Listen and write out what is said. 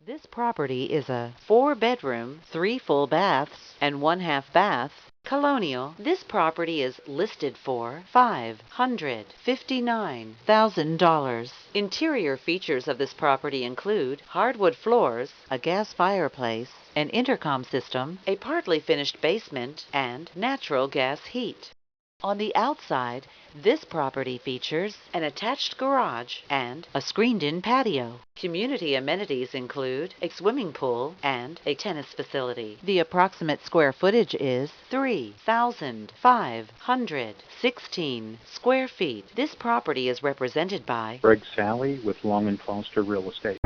This property is a 4-bedroom, 3 full baths, and 1/2 bath, Colonial. This property is listed for $559,000. Interior features of this property include hardwood floors, a gas fireplace, an intercom system, a partly finished basement, and natural gas heat. On the outside, this property features an attached garage and a screened-in patio. Community amenities include a swimming pool and a tennis facility. The approximate square footage is 3,516 square feet. This property is represented by Greg.salley with Long & Foster Real Estate.